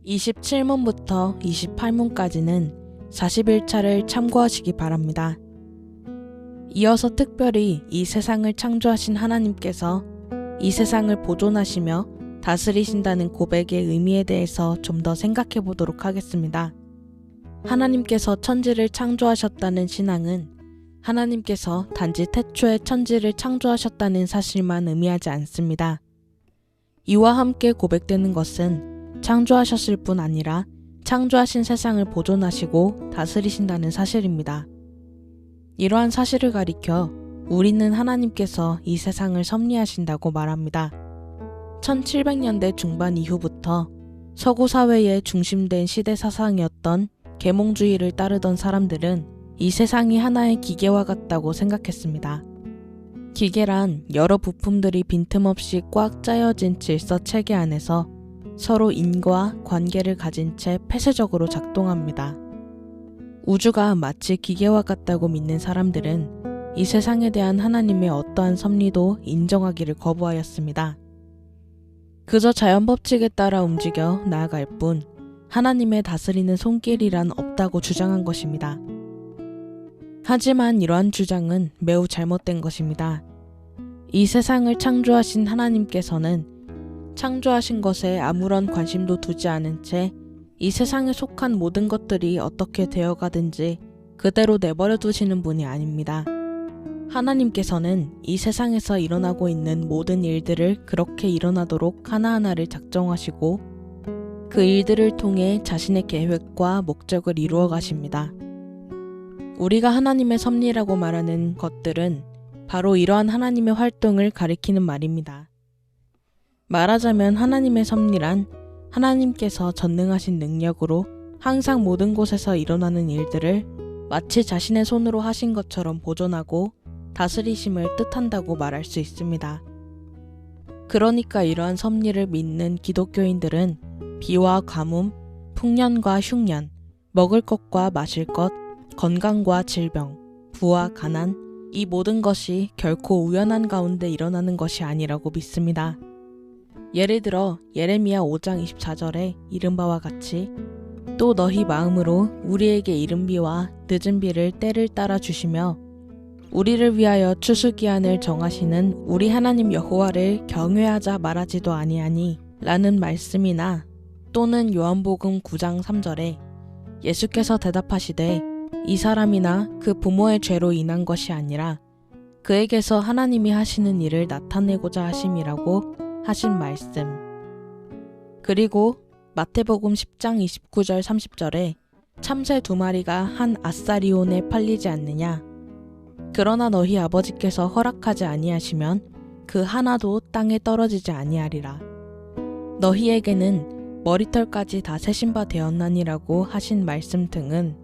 27문부터 28문까지는 41차를 참고하시기 바랍니다. 이어서 특별히 이 세상을 창조하신 하나님께서 이 세상을 보존하시며 다스리신다는 고백의 의미에 대해서 좀 더 생각해 보도록 하겠습니다. 하나님께서 천지를 창조하셨다는 신앙은 하나님께서 단지 태초에 천지를 창조하셨다는 사실만 의미하지 않습니다. 이와 함께 고백되는 것은 창조하셨을 뿐 아니라 창조하신 세상을 보존하시고 다스리신다는 사실입니다. 이러한 사실을 가리켜 우리는 하나님께서 이 세상을 섭리하신다고 말합니다. 1700년대 중반 이후부터 서구 사회의 중심된 시대 사상이었던 계몽주의를 따르던 사람들은 이 세상이 하나의 기계와 같다고 생각했습니다. 기계란 여러 부품들이 빈틈없이 꽉 짜여진 질서 체계 안에서 서로 인과 관계를 가진 채 폐쇄적으로 작동합니다. 우주가 마치 기계와 같다고 믿는 사람들은 이 세상에 대한 하나님의 어떠한 섭리도 인정하기를 거부하였습니다. 그저 자연 법칙에 따라 움직여 나아갈 뿐 하나님의 다스리는 손길이란 없다고 주장한 것입니다. 하지만 이러한 주장은 매우 잘못된 것입니다. 이 세상을 창조하신 하나님께서는 창조하신 것에 아무런 관심도 두지 않은 채 이 세상에 속한 모든 것들이 어떻게 되어가든지 그대로 내버려 두시는 분이 아닙니다. 하나님께서는 이 세상에서 일어나고 있는 모든 일들을 그렇게 일어나도록 하나하나를 작정하시고 그 일들을 통해 자신의 계획과 목적을 이루어 가십니다. 우리가 하나님의 섭리라고 말하는 것들은 바로 이러한 하나님의 활동을 가리키는 말입니다. 말하자면 하나님의 섭리란 하나님께서 전능하신 능력으로 항상 모든 곳에서 일어나는 일들을 마치 자신의 손으로 하신 것처럼 보존하고 다스리심을 뜻한다고 말할 수 있습니다. 그러니까 이러한 섭리를 믿는 기독교인들은 비와 가뭄, 풍년과 흉년, 먹을 것과 마실 것, 건강과 질병, 부와 가난, 이 모든 것이 결코 우연한 가운데 일어나는 것이 아니라고 믿습니다. 예를 들어 예레미야 5장 24절에 이른 바와 같이 또 너희 마음으로 우리에게 이른 비와 늦은 비를 때를 따라 주시며 우리를 위하여 추수기한을 정하시는 우리 하나님 여호와를 경외하자 말하지도 아니하니 라는 말씀이나 또는 요한복음 9장 3절에 예수께서 대답하시되 이 사람이나 그 부모의 죄로 인한 것이 아니라 그에게서 하나님이 하시는 일을 나타내고자 하심이라고 하신 말씀. 그리고 마태복음 10장 29절 30절에 참새 2마리가 한 아사리온에 팔리지 않느냐. 그러나 너희 아버지께서 허락하지 아니하시면 그 하나도 땅에 떨어지지 아니하리라. 너희에게는 머리털까지 다 세신 바 되었나니라고 하신 말씀 등은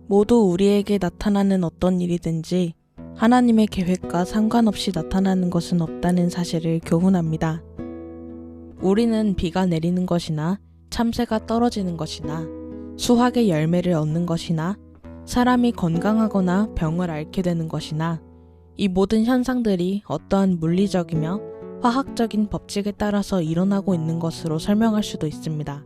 모두 우리에게 나타나는 어떤 일이든지 하나님의 계획과 상관없이 나타나는 것은 없다는 사실을 교훈합니다. 우리는 비가 내리는 것이나 참새가 떨어지는 것이나 수확의 열매를 얻는 것이나 사람이 건강하거나 병을 앓게 되는 것이나 이 모든 현상들이 어떠한 물리적이며 화학적인 법칙에 따라서 일어나고 있는 것으로 설명할 수도 있습니다.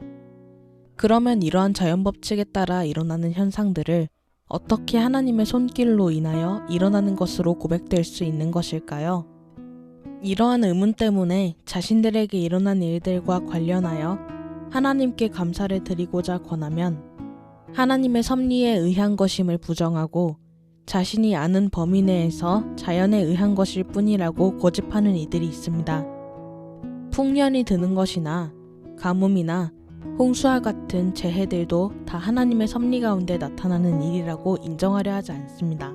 그러면 이러한 자연 법칙에 따라 일어나는 현상들을 어떻게 하나님의 손길로 인하여 일어나는 것으로 고백될 수 있는 것일까요? 이러한 의문 때문에 자신들에게 일어난 일들과 관련하여 하나님께 감사를 드리고자 권하면 하나님의 섭리에 의한 것임을 부정하고 자신이 아는 범위 내에서 자연에 의한 것일 뿐이라고 고집하는 이들이 있습니다. 풍년이 드는 것이나 가뭄이나 홍수와 같은 재해들도 다 하나님의 섭리 가운데 나타나는 일이라고 인정하려 하지 않습니다.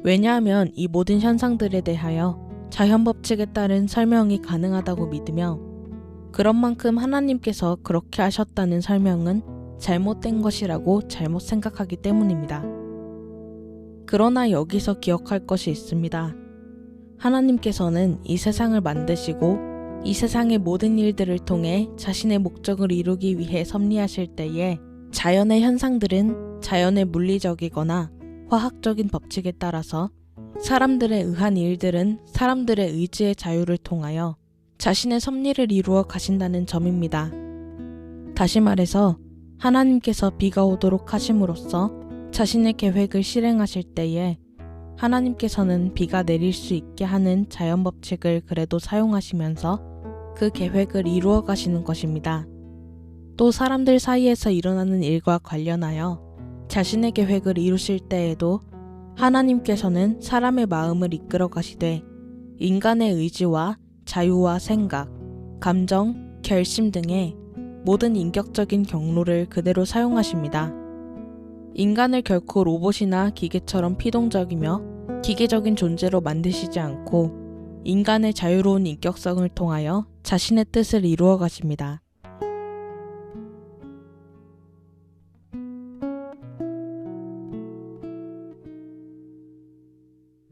왜냐하면 이 모든 현상들에 대하여 자연 법칙에 따른 설명이 가능하다고 믿으며 그런 만큼 하나님께서 그렇게 하셨다는 설명은 잘못된 것이라고 잘못 생각하기 때문입니다. 그러나 여기서 기억할 것이 있습니다. 하나님께서는 이 세상을 만드시고 이 세상의 모든 일들을 통해 자신의 목적을 이루기 위해 섭리하실 때에 자연의 현상들은 자연의 물리적이거나 화학적인 법칙에 따라서 사람들에 의한 일들은 사람들의 의지의 자유를 통하여 자신의 섭리를 이루어 가신다는 점입니다. 다시 말해서 하나님께서 비가 오도록 하심으로써 자신의 계획을 실행하실 때에 하나님께서는 비가 내릴 수 있게 하는 자연 법칙을 그래도 사용하시면서 그 계획을 이루어 가시는 것입니다. 또 사람들 사이에서 일어나는 일과 관련하여 자신의 계획을 이루실 때에도 하나님께서는 사람의 마음을 이끌어 가시되 인간의 의지와 자유와 생각, 감정, 결심 등의 모든 인격적인 경로를 그대로 사용하십니다. 인간을 결코 로봇이나 기계처럼 피동적이며 기계적인 존재로 만드시지 않고 인간의 자유로운 인격성을 통하여 자신의 뜻을 이루어 가십니다.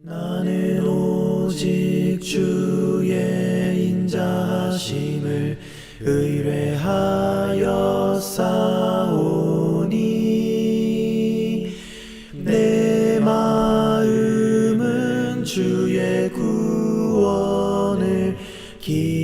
나는 오직 주의 인자하심을 의뢰하여 싸우니 내 마음은 주의 구원을 기다리고